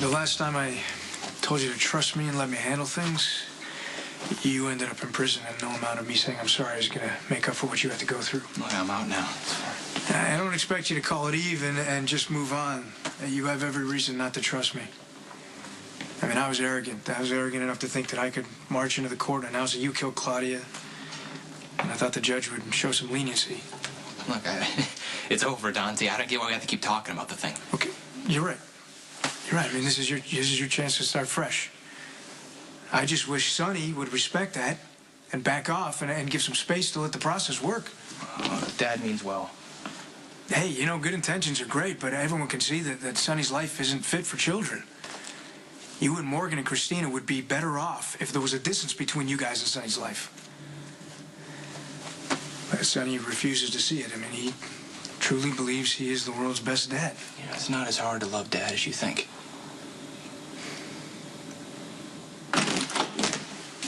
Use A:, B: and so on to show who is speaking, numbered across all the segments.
A: The last time I told you to trust me and let me handle things, you ended up in prison, and no amount of me saying I'm sorry is going to make up for what you had to go through.
B: Look, I'm out now. It's fine.
A: I don't expect you to call it even and just move on. You have every reason not to trust me. I mean, I was arrogant. I was arrogant enough to think that I could march into the court and announce that you killed Claudia. And I thought the judge would show some leniency.
B: Look, it's over, Dante. I don't get why we have to keep talking about the thing.
A: Okay, you're right. You're right. I mean, this is your chance to start fresh. I just wish Sonny would respect that and back off and give some space to let the process work.
B: Dad means well.
A: Hey, you know, good intentions are great, but everyone can see that Sonny's life isn't fit for children. You and Morgan and Christina would be better off if there was a distance between you guys and Sonny's life. But Sonny refuses to see it. I mean, he truly believes he is the world's best dad.
B: You know, it's not as hard to love Dad as you think.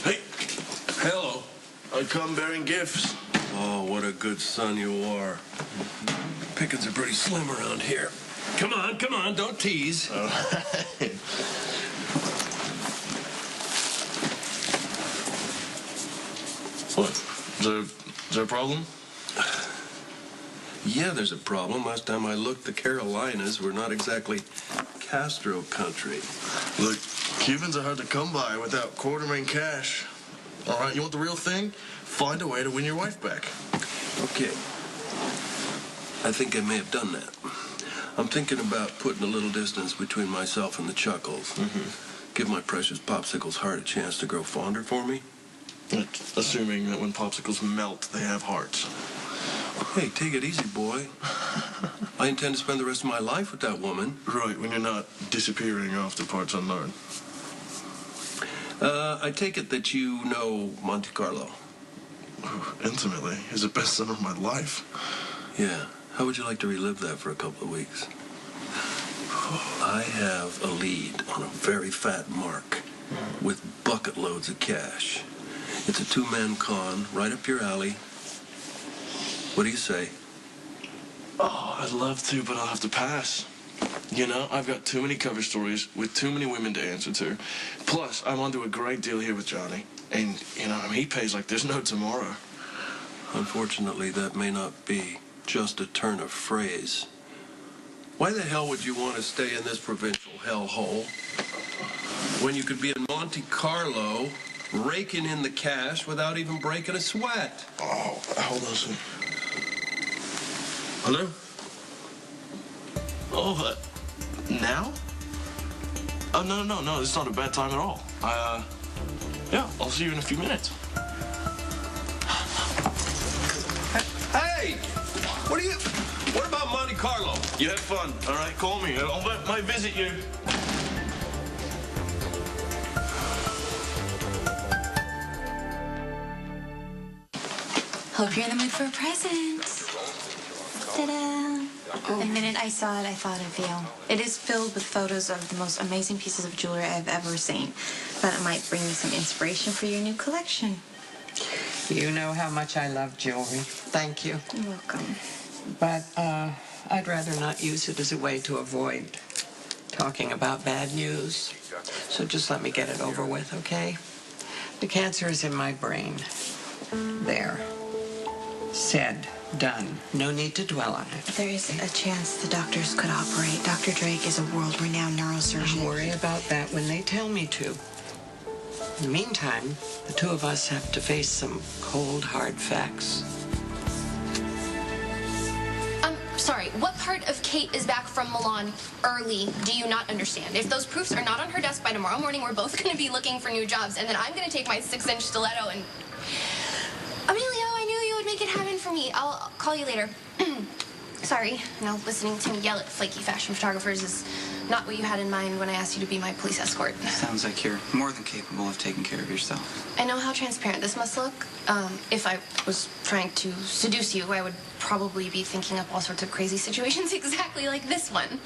C: Hey, hello. I come bearing gifts. Oh, what a good son you are. Pickings are pretty slim around here. Come on, don't tease. What? Is there a problem? Yeah, there's a problem. Last time I looked, the Carolinas were not exactly Castro country.
D: Look, Cubans are hard to come by without quartermain cash. All right, you want the real thing? Find a way to win your wife back.
C: Okay. I think I may have done that. I'm thinking about putting a little distance between myself and the Chuckles. Give my precious popsicles heart a chance to grow fonder for me.
D: Assuming that when popsicles melt, they have hearts.
C: Hey, take it easy, boy. I intend to spend the rest of my life with that woman.
D: Right, when you're not disappearing off to parts unknown.
C: I take it that you know Monte Carlo.
D: Intimately. He's the best son of my life.
C: Yeah. How would you like to relive that for a couple of weeks? I have a lead on a very fat mark with bucket loads of cash. It's a two-man con, right up your alley. What do you say?
D: Oh, I'd love to, but I'll have to pass. You know, I've got too many cover stories with too many women to answer to. Plus, I'm onto a great deal here with Johnny. And, you know, I mean, he pays like there's no tomorrow.
C: Unfortunately, that may not be just a turn of phrase. Why the hell would you want to stay in this provincial hellhole when you could be in Monte Carlo raking in the cash without even breaking a sweat?
D: Oh, hold on a second. Hello? Oh, now? Oh, no, it's not a bad time at all. Yeah, I'll see you in a few minutes.
C: Hey! What about Monte Carlo?
D: You have fun, all right? Call me. I might visit you.
E: Hope you're in the mood for a present. Ta-da! The minute I saw it, I thought of you. It is filled with photos of the most amazing pieces of jewelry I've ever seen. Thought it might bring you some inspiration for your new collection.
F: You know how much I love jewelry. Thank you.
E: You're welcome.
F: But I'd rather not use it as a way to avoid talking about bad news. So just let me get it over with, okay? The cancer is in my brain. There. Said. Done. No need to dwell on it.
E: There is a chance the doctors could operate. Dr. Drake is a world-renowned neurosurgeon.
F: I'll worry about that when they tell me to. In the meantime, the two of us have to face some cold, hard facts.
G: Sorry, what part of Kate is back from Milan early do you not understand? If those proofs are not on her desk by tomorrow morning, we're both going to be looking for new jobs, and then I'm going to take my 6-inch stiletto and... Emilio, I knew you would make it happen for me. I'll call you later. Sorry, you know, listening to me yell at flaky fashion photographers is not what you had in mind when I asked you to be my police escort.
B: Sounds like you're more than capable of taking care of yourself.
G: I know how transparent this must look. If I was trying to seduce you, I would probably be thinking up all sorts of crazy situations exactly like this one.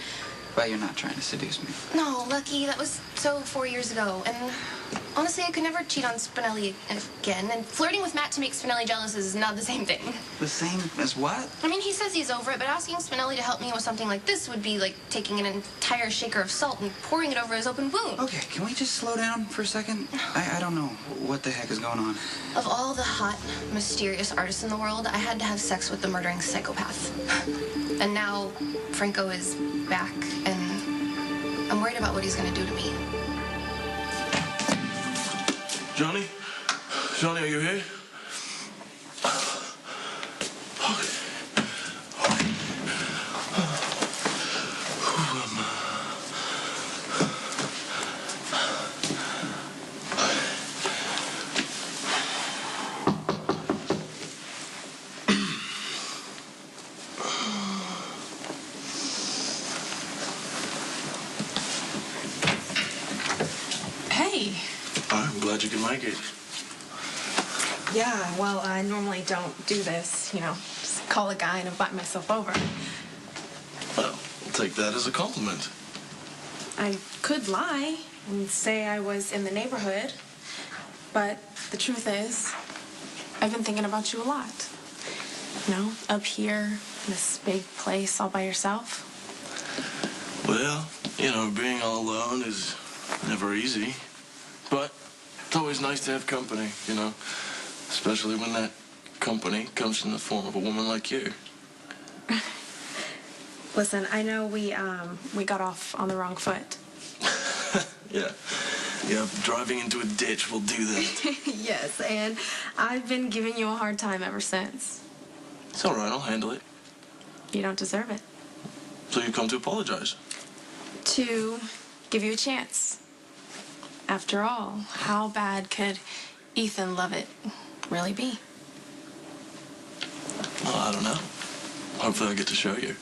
B: But you're not trying to seduce me.
G: No, Lucky, that was so 4 years ago, and Honestly, I could never cheat on Spinelli again, and flirting with Matt to make Spinelli jealous is not the same thing.
H: The same as what?
G: I mean, he says he's over it, but asking Spinelli to help me with something like this would be like taking an entire shaker of salt and pouring it over his open wound.
H: Okay, can we just slow down for a second? I don't know what the heck is going on.
G: Of all the hot, mysterious artists in the world, I had to have sex with the murdering psychopath. And now Franco is back, and I'm worried about what he's gonna do to me.
D: Johnny? Johnny, are you here? Okay.
E: Hey.
D: I'm glad you can make it.
E: Yeah, well, I normally don't do this, just call a guy and invite myself over.
D: Well, take that as a compliment.
E: I could lie and say I was in the neighborhood, but the truth is, I've been thinking about you a lot. Up here in this big place all by yourself.
D: Well, being all alone is never easy. But it's always nice to have company, especially when that company comes in the form of a woman like you.
E: Listen, I know we got off on the wrong foot.
D: Yeah, driving into a ditch will do that.
E: Yes, and I've been giving you a hard time ever since.
D: It's all right, I'll handle it.
E: You don't deserve it.
D: So you come to apologize?
E: To give you a chance. After all, how bad could Ethan Lovett really be?
D: Well, I don't know. Hopefully I get to show you.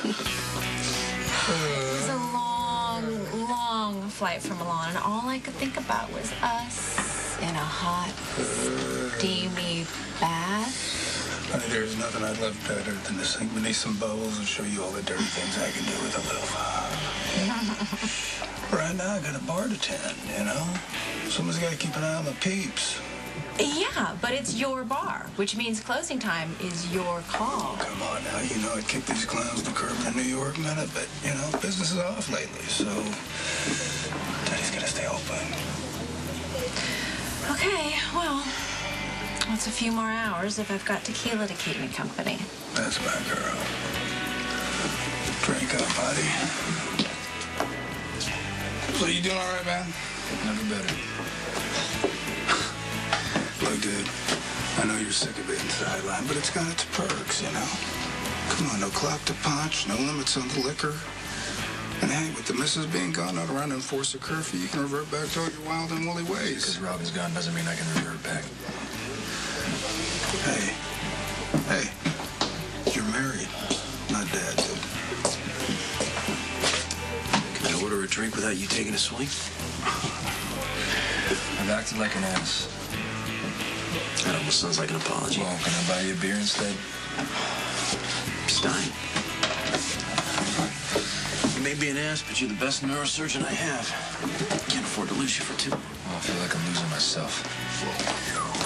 E: It was a long, long flight from Milan, and all I could think about was us in a hot, steamy bath.
I: Honey, there's nothing I'd love better than to sink beneath some bubbles and show you all the dirty things I can do with a little Right now, I got a bar to tend, Someone's got to keep an eye on the peeps.
E: Yeah, but it's your bar, which means closing time is your call.
I: Come on now, I'd kick these clowns to the curb in a New York minute, but, business is off lately, so Daddy's got to stay open.
E: Okay, well, what's a few more hours if I've got tequila to keep me company?
I: That's my girl. Drink up, buddy. So you doing all right, man? Never better. Look, dude, I know you're sick of being sidelined, but it's got its perks, Come on, no clock to punch, no limits on the liquor. And hey, with the missus being gone, not around to enforce a curfew, you can revert back to all your wild and woolly ways.
J: Because Robin's gone doesn't mean I can revert back.
I: Hey, you're married, not dead, dude.
J: Can I order a drink without you taking a swing? I've acted like an ass. That almost sounds like an apology.
I: Well, can I buy you a beer instead?
J: Stein. You may be an ass, but you're the best neurosurgeon I have. Can't afford to lose you for two.
I: Oh, I feel like I'm losing myself.